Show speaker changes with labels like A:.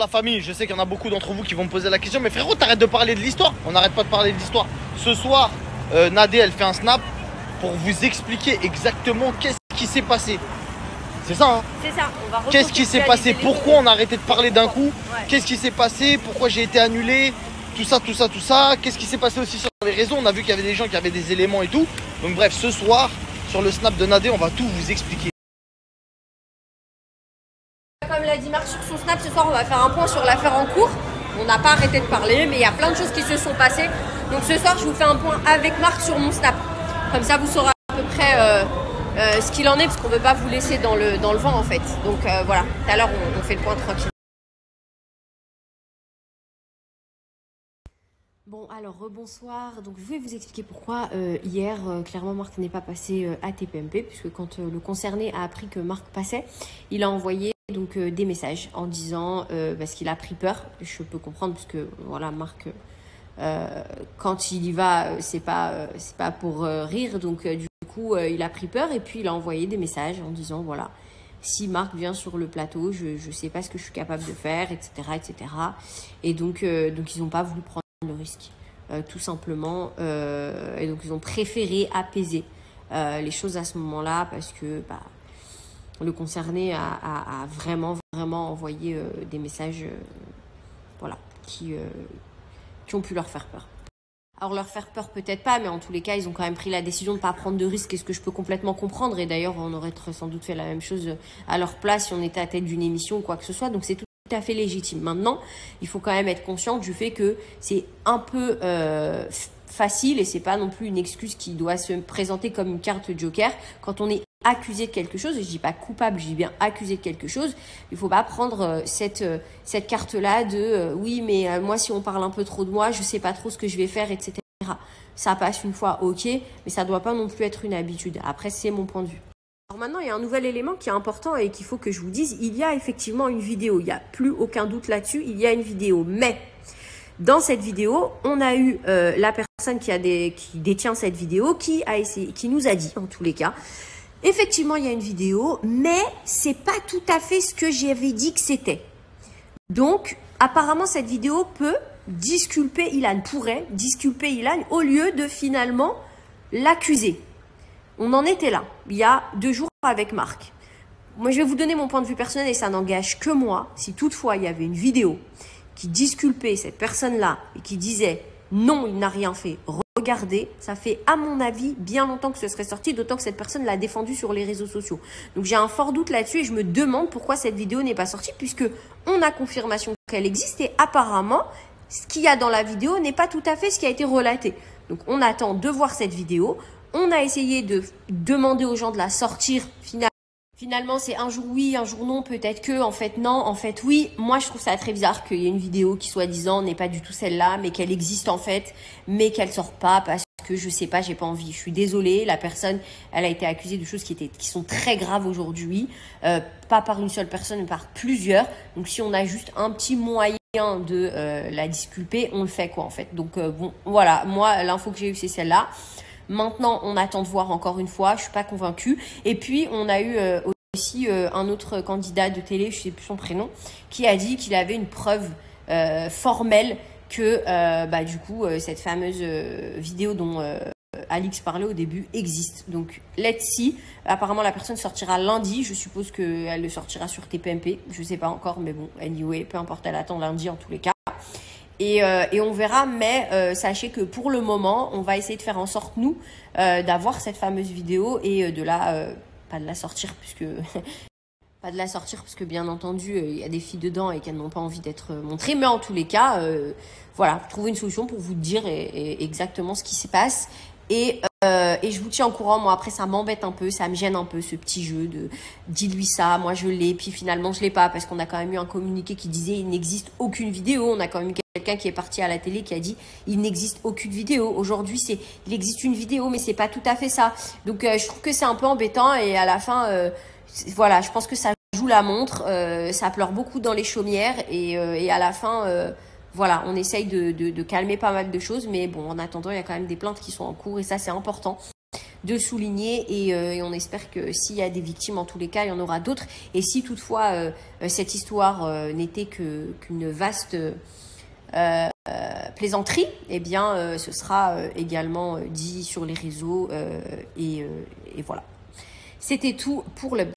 A: la famille. Je sais qu'il y en a beaucoup d'entre vous qui vont me poser la question. Mais frérot, t'arrêtes de parler de l'histoire. On n'arrête pas de parler de l'histoire. Ce soir, Nadé, elle fait un snap pour vous expliquer exactement qu'est-ce qui s'est passé. C'est ça, hein?
B: C'est ça.
A: Qu'est-ce qui s'est passé? Pourquoi on a arrêté de parler d'un coup? Qu'est-ce qui s'est passé? Pourquoi j'ai été annulé? Tout ça. Qu'est-ce qui s'est passé aussi sur les réseaux? On a vu qu'il y avait des gens qui avaient des éléments et tout. Donc bref, ce soir, sur le snap de Nadé, on va tout vous expliquer.
B: Comme l'a dit Marc sur son snap, ce soir, on va faire un point sur l'affaire en cours. On n'a pas arrêté de parler, mais il y a plein de choses qui se sont passées. Donc ce soir, je vous fais un point avec Marc sur mon snap. Comme ça, vous saurez à peu près ce qu'il en est, parce qu'on ne veut pas vous laisser dans le vent, en fait. Donc voilà, tout à l'heure, on fait le point tranquille. Bon, alors rebonsoir. Donc je vais vous expliquer pourquoi hier, clairement, Marc n'est pas passé à TPMP, puisque quand le concerné a appris que Marc passait, il a envoyé donc des messages en disant parce qu'il a pris peur. Je peux comprendre, puisque voilà, Marc, quand il y va, c'est pas pour rire. Donc du coup, il a pris peur et puis il a envoyé des messages en disant voilà, si Marc vient sur le plateau, je sais pas ce que je suis capable de faire, etc., etc. Et donc ils n'ont pas voulu prendre le risque, tout simplement, et donc ils ont préféré apaiser les choses à ce moment-là, parce que le concerné a vraiment envoyé des messages voilà, qui ont pu leur faire peur. Alors leur faire peur peut-être pas, mais en tous les cas ils ont quand même pris la décision de ne pas prendre de risque, et ce que je peux complètement comprendre, et d'ailleurs on aurait sans doute fait la même chose à leur place si on était à la tête d'une émission ou quoi que ce soit, donc c'est tout à fait légitime. Maintenant, il faut quand même être conscient du fait que c'est un peu facile, et c'est pas non plus une excuse qui doit se présenter comme une carte joker quand on est accusé de quelque chose. Et je dis pas coupable, je dis bien accusé de quelque chose. Il faut pas prendre cette carte là de oui, mais moi si on parle un peu trop de moi, je sais pas trop ce que je vais faire, etc. Ça passe une fois, ok, mais ça doit pas non plus être une habitude. Après, c'est mon point de vue. Alors maintenant, il y a un nouvel élément qui est important et qu'il faut que je vous dise. Il y a effectivement une vidéo. Il n'y a plus aucun doute là-dessus. Il y a une vidéo. Mais dans cette vidéo, on a eu la personne qui détient cette vidéo qui nous a dit, en tous les cas, effectivement, il y a une vidéo, mais c'est pas tout à fait ce que j'avais dit que c'était. Donc, apparemment, cette vidéo pourrait disculper Ilan au lieu de finalement l'accuser. On en était là, il y a 2 jours avec Marc. Moi, je vais vous donner mon point de vue personnel et ça n'engage que moi. Si toutefois, il y avait une vidéo qui disculpait cette personne-là et qui disait « non, il n'a rien fait », regardez, ça fait à mon avis bien longtemps que ce serait sorti, d'autant que cette personne l'a défendu sur les réseaux sociaux. Donc j'ai un fort doute là-dessus et je me demande pourquoi cette vidéo n'est pas sortie, puisque on a confirmation qu'elle existe et apparemment, ce qu'il y a dans la vidéo n'est pas tout à fait ce qui a été relaté. Donc on attend de voir cette vidéo. On a essayé de demander aux gens de la sortir. Finalement, c'est un jour oui, un jour non, peut-être que, en fait non, en fait oui. Moi, je trouve ça très bizarre qu'il y ait une vidéo qui soi-disant n'est pas du tout celle-là, mais qu'elle existe en fait, mais qu'elle sort pas parce que je sais pas, j'ai pas envie. Je suis désolée, la personne, elle a été accusée de choses qui sont très graves aujourd'hui, pas par une seule personne, mais par plusieurs. Donc si on a juste un petit moyen de la disculper, on le fait quoi en fait. Donc bon, voilà, moi l'info que j'ai eue c'est celle-là. Maintenant, on attend de voir encore une fois. Je suis pas convaincue. Et puis, on a eu aussi un autre candidat de télé, je sais plus son prénom, qui a dit qu'il avait une preuve formelle que du coup, cette fameuse vidéo dont Alix parlait au début existe. Donc, let's see. Apparemment, la personne sortira lundi. Je suppose qu'elle le sortira sur TPMP. Je sais pas encore, mais bon, anyway, peu importe, elle attend lundi en tous les cas. Et on verra, mais sachez que pour le moment, on va essayer de faire en sorte, nous, d'avoir cette fameuse vidéo et pas de la sortir, puisque pas de la sortir, parce que bien entendu, il y a des filles dedans et qu'elles n'ont pas envie d'être montrées. Mais en tous les cas, voilà, trouver une solution pour vous dire exactement ce qui se passe. Et je vous tiens au courant. Moi, après, ça m'embête un peu, ça me gêne un peu, ce petit jeu de « dis-lui ça, moi je l'ai », puis finalement je l'ai pas, parce qu'on a quand même eu un communiqué qui disait « il n'existe aucune vidéo ». On a quand même eu quelqu'un qui est parti à la télé qui a dit « il n'existe aucune vidéo ». Aujourd'hui, c'est « il existe une vidéo », mais c'est pas tout à fait ça. Donc, je trouve que c'est un peu embêtant et à la fin, voilà, je pense que ça joue la montre, ça pleure beaucoup dans les chaumières et à la fin... voilà, on essaye de calmer pas mal de choses, mais bon, en attendant, il y a quand même des plaintes qui sont en cours et ça, c'est important. de souligner et on espère que s'il y a des victimes, en tous les cas, il y en aura d'autres. Et si toutefois cette histoire n'était qu'une vaste plaisanterie, eh bien ce sera également dit sur les réseaux et voilà. C'était tout pour le...